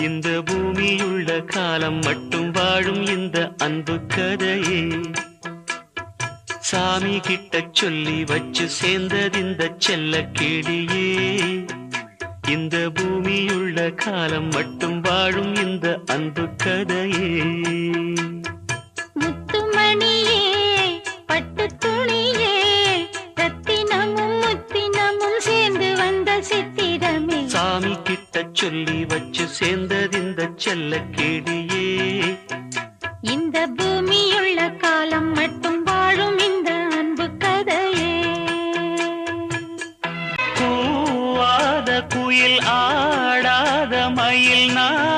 இந்த பூமியுள்ள காலம் மட்டும் வாழும் இந்த அன்பு கதையே சாமி கிட்ட சொல்லி வச்சு சேர்ந்தது இந்த செல்ல கிளியே. இந்த பூமியுள்ள காலம் மட்டும் வாழும் இந்த அன்பு கதையே. முத்துமணியே பட்டு துணியே ரத்தினமும் முத்தினமும் சேர்ந்து வந்த சித்திரமே சாமி கிட்ட சொல்லி வச்சு சேர்ந்தது இந்த செல்ல கிளியே. இந்த பூமியுள்ள காலம் மட்டும் வாழும் இந்த அன்பு கதையே. கூவாத குயில் ஆடாத மயில் நான்